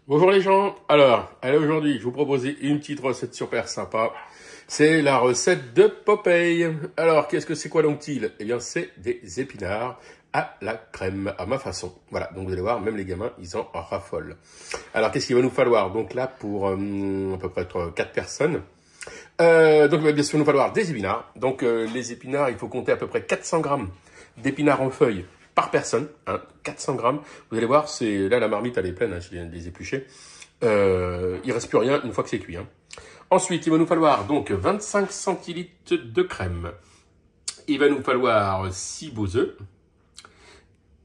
Bonjour les gens, alors, allez aujourd'hui, je vous propose une petite recette super sympa. C'est la recette de Popeye. Alors, qu'est-ce que c'est quoi donc-il? Eh bien, c'est des épinards à la crème, à ma façon. Voilà, donc vous allez voir, même les gamins, ils en raffolent. Alors, qu'est-ce qu'il va nous falloir? Donc là, pour à peu près 4 personnes. Donc, il va bien sûr nous falloir des épinards. Donc, les épinards, il faut compter à peu près 400 grammes d'épinards en feuilles par personne, hein, 400 grammes. Vous allez voir, c'est là la marmite elle est pleine, hein, je viens de les éplucher. Il reste plus rien une fois que c'est cuit. Hein. Ensuite, il va nous falloir donc 25 centilitres de crème. Il va nous falloir 6 beaux œufs,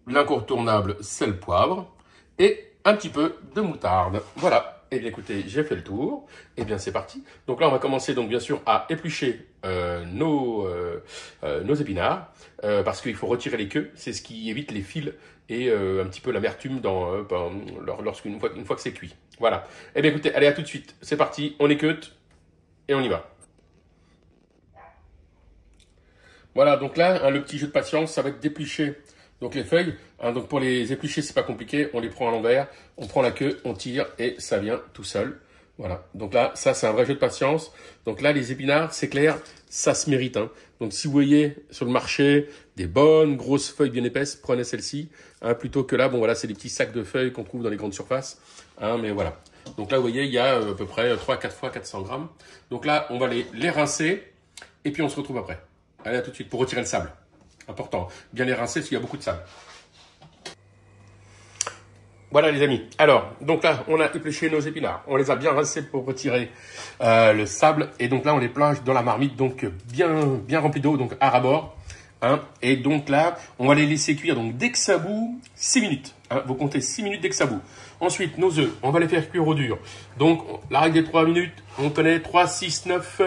l'incontournable sel, poivre et un petit peu de moutarde. Voilà. Et bien écoutez, j'ai fait le tour. Et bien c'est parti. Donc là, on va commencer donc bien sûr à éplucher nos épinards parce qu'il faut retirer les queues. C'est ce qui évite les fils et un petit peu l'amertume une fois que c'est cuit. Voilà. Et bien écoutez, allez à tout de suite. C'est parti. On équeute et on y va. Voilà. Donc là, hein, le petit jeu de patience, ça va être d'éplucher. Donc les feuilles, hein, donc pour les éplucher, c'est pas compliqué, on les prend à l'envers, on prend la queue, on tire et ça vient tout seul. Voilà, donc là, ça c'est un vrai jeu de patience. Donc là, les épinards, c'est clair, ça se mérite. Hein. Donc si vous voyez sur le marché des bonnes grosses feuilles bien épaisses, prenez celle-ci, hein, plutôt que là, bon voilà, c'est des petits sacs de feuilles qu'on trouve dans les grandes surfaces. Hein, mais voilà, donc là, vous voyez, il y a à peu près 3-4 fois 400 grammes. Donc là, on va les rincer et puis on se retrouve après. Allez, à tout de suite pour retirer le sable. Important, bien les rincer parce qu'il y a beaucoup de sable. Voilà les amis, alors, donc là, on a épluché nos épinards, on les a bien rincés pour retirer le sable, et donc là, on les plonge dans la marmite, donc bien remplie d'eau, donc à ras-bord, hein, et donc là, on va les laisser cuire, donc dès que ça bout, 6 minutes, hein, vous comptez 6 minutes dès que ça bout. Ensuite, nos œufs, on va les faire cuire au dur, donc la règle des 3 minutes, on connaît 3, 6, 9...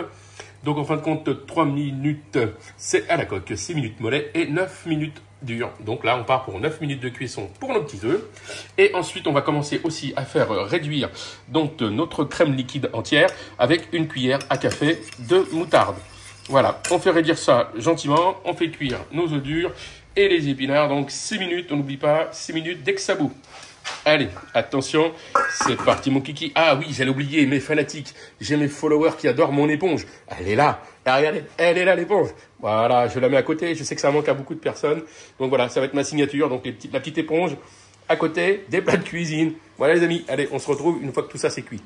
Donc en fin de compte, 3 minutes, c'est à la coque, 6 minutes mollet et 9 minutes dur. Donc là, on part pour 9 minutes de cuisson pour nos petits œufs. Et ensuite, on va commencer aussi à faire réduire donc notre crème liquide entière avec une cuillère à café de moutarde. Voilà, on fait réduire ça gentiment, on fait cuire nos œufs durs et les épinards. Donc 6 minutes, on n'oublie pas, 6 minutes dès que ça bout. Allez, attention, c'est parti mon kiki. Ah oui, j'allais oublier mes fanatiques. J'ai mes followers qui adorent mon éponge. Elle est là. Ah, regardez, elle est là l'éponge. Voilà, je la mets à côté. Je sais que ça manque à beaucoup de personnes. Donc voilà, ça va être ma signature. Donc la petite éponge à côté des plats de cuisine. Voilà les amis, allez, on se retrouve une fois que tout ça c'est cuit.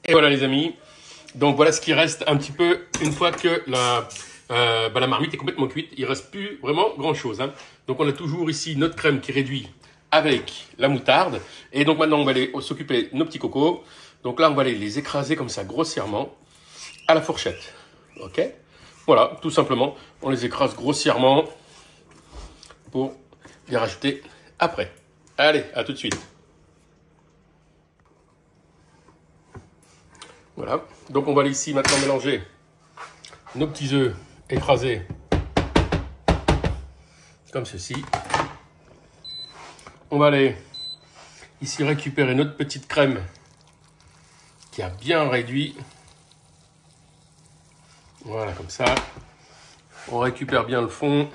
Et voilà les amis. Donc voilà ce qui reste un petit peu une fois que la marmite est complètement cuite. Il ne reste plus vraiment grand chose. Hein. Donc on a toujours ici notre crème qui réduit avec la moutarde. Et donc maintenant on va aller s'occuper de nos petits cocos. Donc là on va aller les écraser comme ça grossièrement à la fourchette. Ok? Voilà, tout simplement. On les écrase grossièrement pour les rajouter après. Allez, à tout de suite. Voilà, donc on va aller ici maintenant mélanger nos petits œufs écrasés comme ceci. On va aller ici récupérer notre petite crème qui a bien réduit. Voilà, comme ça. On récupère bien le fond.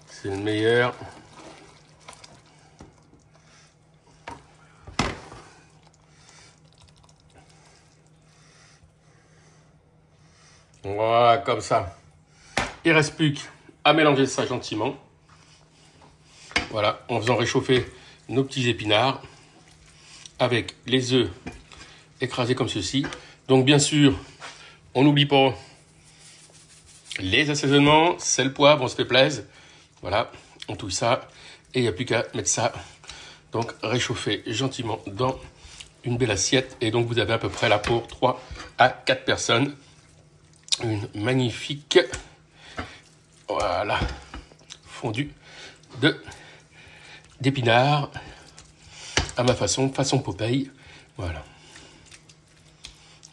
C'est le meilleur. Voilà, comme ça. Il ne reste plus qu'à mélanger ça gentiment. Voilà, en faisant réchauffer nos petits épinards avec les œufs écrasés comme ceci. Donc bien sûr, on n'oublie pas les assaisonnements, sel, poivre, on se fait plaisir. Voilà, on touille ça et il n'y a plus qu'à mettre ça. Donc réchauffer gentiment dans une belle assiette. Et donc vous avez à peu près là pour 3 à 4 personnes. Une magnifique, voilà, fondue d'épinards à ma façon Popeye. Voilà.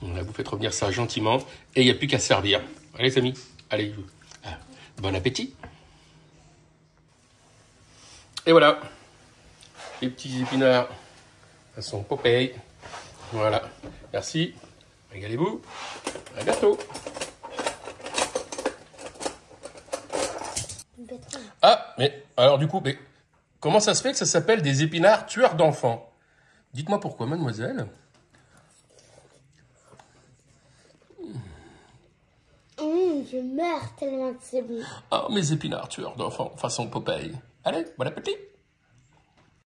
On a vous fait revenir ça gentiment et il n'y a plus qu'à servir. Allez les amis, allez, bon appétit. Et voilà, les petits épinards façon Popeye. Voilà, merci, régalez-vous, à bientôt. Ah, mais alors du coup, mais Comment ça se fait que ça s'appelle des épinards tueurs d'enfants? Dites-moi pourquoi, mademoiselle. Je meurs tellement que c'est bon. Ah, mes épinards tueurs d'enfants, façon Popeye. Allez, bon appétit!